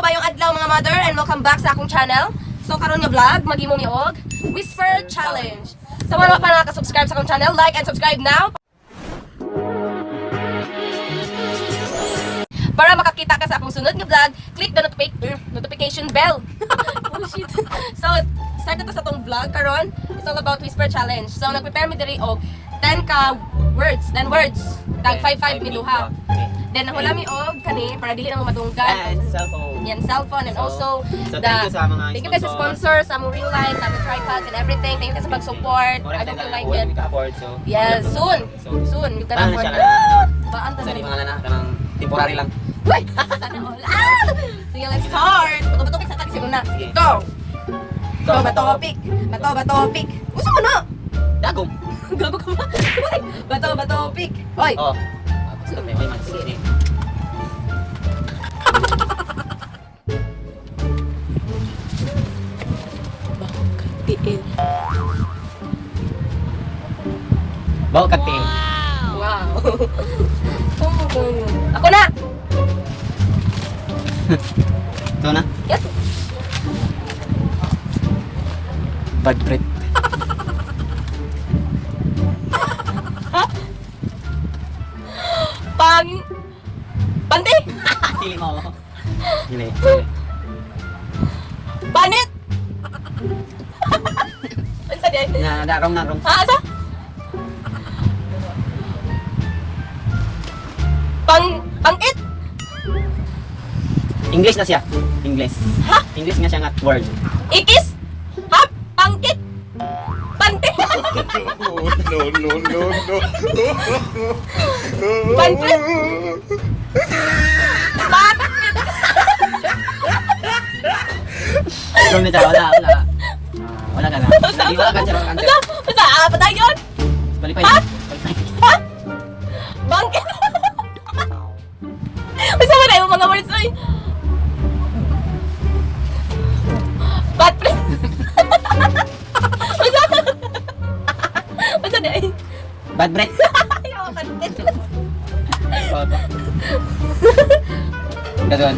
bayong adlaw mga mother and welcome back sa akong channel. So karon nga vlog magimo miog Whisper Challenge. Sa mga pa nakaka-subscribe sa akong channel, like and subscribe now. Para makakita ka sa akong sunod nga vlog, click the notification bell. Oh shit. So start na to sa tong vlog karon. It's all about Whisper Challenge. So nag-prepare mi diri og 10 words. Tag 5 minuha. Then nahula mi og kani para dili na mo madunggan. Cellphone. Yan, cellphone and also So thank you sa mga thank you guys sa sponsors, sa among ring lights, sa among tripods and everything. Thank you guys sa pag-support. I don't feel like it. Yes, soon. Soon. Yung Paano tanong siya Baan Sa di mga na kanang temporary lang. Uy! Sana all. Ah! Sige, let's start. Bato-bato sa taxi muna. Go! Go, bato-pick. Bato-pick. Gusto mo na? Dagom. Gago ka ba? Bato-pick. Oy! Oh. Gusto tayo. Oy, man. Sige. Tiil. Bawa kating. Wow. Oh, ganyan. Ako na! Ito na. Yes. Bad breath. Panti! Pili mo ako. Pili. Panit! Ano sa diyan? Narong. Asa? Pangit! English na siya. English. Ha? English nga siya nga word. Ikis? Ha? Pangkit? Panti! No. Panprit? Panprit? Wala na wala. Wala ka na. Hindi wala ka siya. Basta, patay yun? Balipay. Ha? Ha? Bangkit? Basta mo na yung mga words ay. Panprit? Basta na ay. Bad breath. Ayaw, panprit. Ganoon.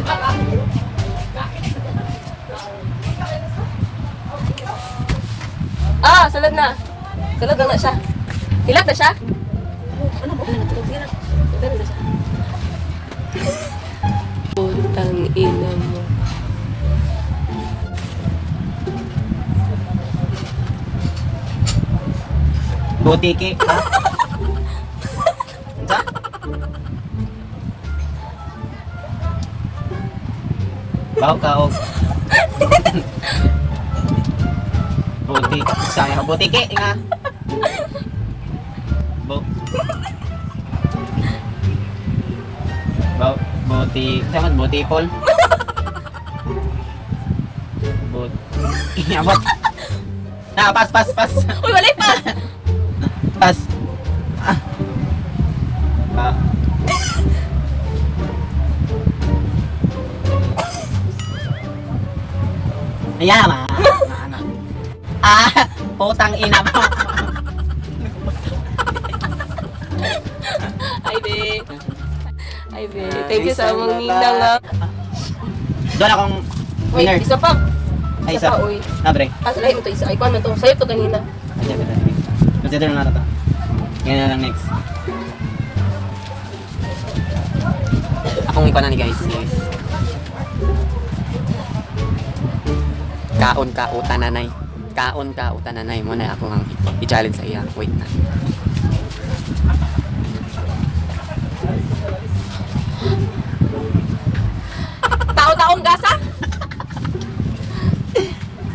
Ah, sulod na. Sulod na siya. Hilat na siya. Ano mo? Sige na. Sulod na siya. Putang ina mo. Butiki. Ha? Sa? Kaog. Butiki. Sayang butiki nga. Sama butipol. Abot. Pas. Uy, wala pas. Pas. Ayan ma. Putang ina mo. Ay, be. Thank you sa mong ninang nga. Doon akong Uy, winner. isa pa. Ay, Isa isa. pa, uy. Nabre. Lahi mo to isa. Ay, kung ano to. Sa'yo to kanina. Ayan, ito. Consider na ito. Ganyan na lang next. Akong ikaw na ni guys is kaon ka utananay. Kaon ka utananay mo na ako ang i-challenge sa iya. Wait na. Tao-taong gasa?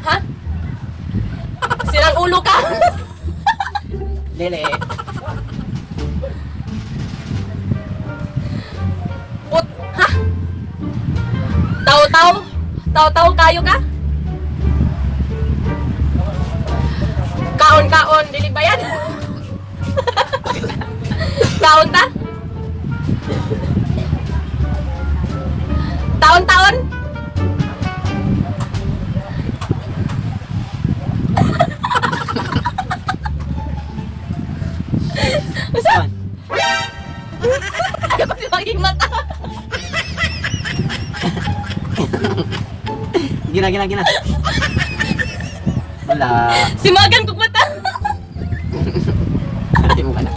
Ha? Sirang ulo ka? Lele. Ha? Tao-tao? Tao-tao kayo ka? Kaon-kaon, dili ba yan? Kaon ta? Taon-taon? Saan? Ayaw ko si maging mata. Gina. Wala. Si Magan Kukmata. Hindi mo ka na.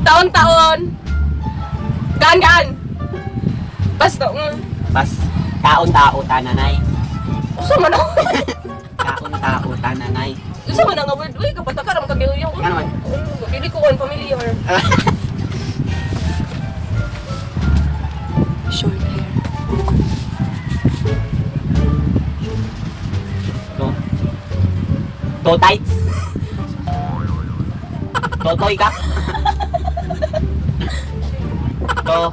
Taon-taon. Gaan. Basta, Pas. Kaon-tao tananay. usa man ako. Kaon-tao tananay. Usa man ang word. Uy, kapata ka naman kagayong. Ano man? Pili ko on familiar. Short hair. To tights. Totoy ka. To.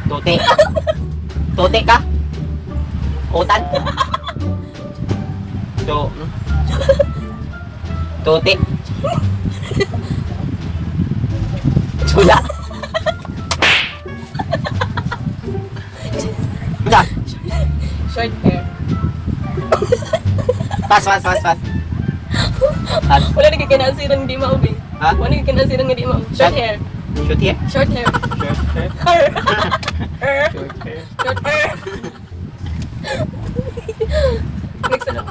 Tote. Tote ka. Otan. Tote. Chula. Enggak. Short hair. Pas. Wala na kikinasirang di maubi. Ha? Wala na kikinasirang di maubi. Short hair. Shoot here. Short hair. Short hair. Next na.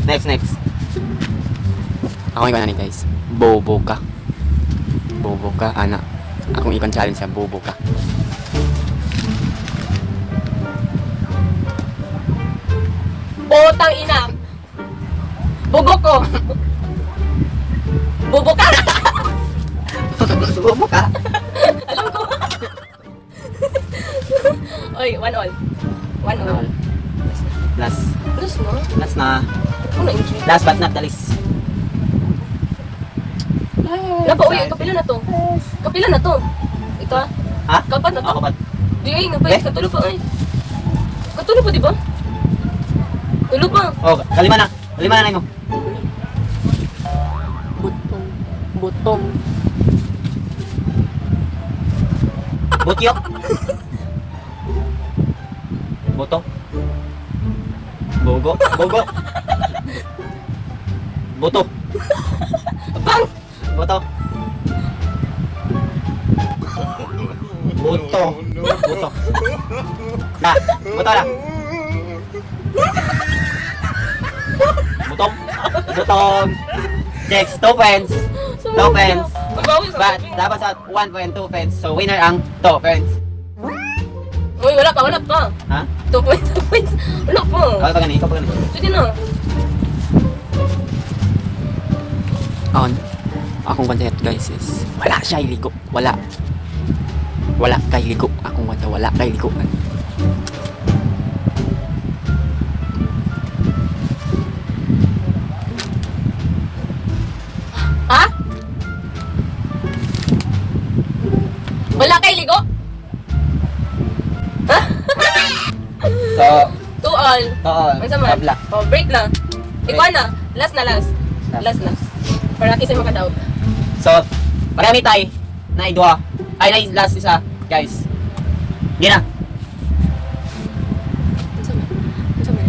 Next. Ako yung ni guys. Bobo ka, anak. Akong ikon challenge siya, bobo ka. Botang ina. Bobo ko. Bobo ka. Bobo ka? Alam ko. Oy, one all. Last Last mo? na. Ano yung trip? Last but not the least. Napa, uy, kapila na to. Kapila na to. Ito ah. Ha? Kapat na to. Ako pa. Di ay, napay. Katulo pa ay. Katulo pa, di ba? Tulo pa. Oh, kalima na mo. Butong. Butyo. Boto. Bogo. Boto. Bang! Boto. Na, boto na. Butong. Next, 2 pens. Magbawi sa But dapat sa 1 point 2 pens. So winner ang 2 pens. Uy, wala pa. Ha? 2 points. Wala pa. Ikaw pa gani. Sige na. Akong content guys is wala siya iligo. Wala kay ligo. Akong mata wala kay ligo. Ha? Wala kay ligo? So, To all. Ano sa man? tabla. Oh, break na. Ikaw na. Last na. Last na. Para kasi makadaog. So, marami tayo na idua. Ay, na last isa, guys. Gina. Ano sa man?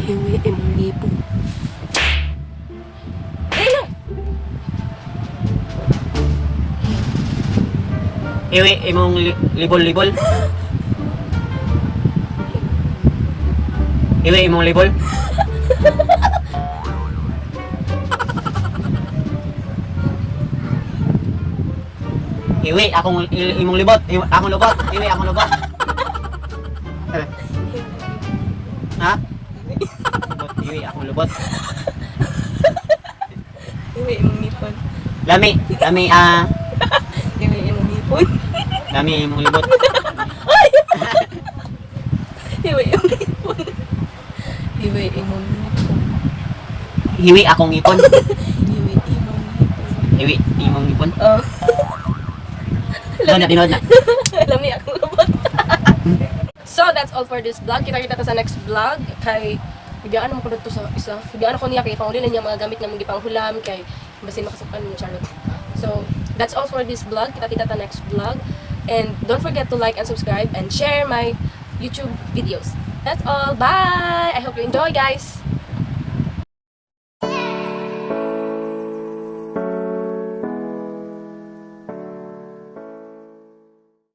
Hiwi imong lipon. Ayun na! Iwi, imong libol. Iwi, imong libol. Iwi, imong libot. Akong lubot. Iwi, akong lubot. Ha? Iwi, akong lubot. Hiwi imong lipon. Lami, Hiwi imong lipon. lami imong libot. Hiwi imong lipon. Hiwi imong lipon. Hiwi, akong ipon. Hiwi imong lipon. Iwi, imong ipon. Oh. Dinood na. Lami akong robot. So that's all for this vlog. Kita ta sa next vlog kay bigyan mo ko dito sa isa. Bigyan ko niya kay panguli na niya mga gamit nga mga gipanghulam kay basin makasapan niya charot. So that's all for this vlog. Kita ta next vlog. And don't forget to like and subscribe and share my YouTube videos. That's all. Bye! I hope you enjoy, guys!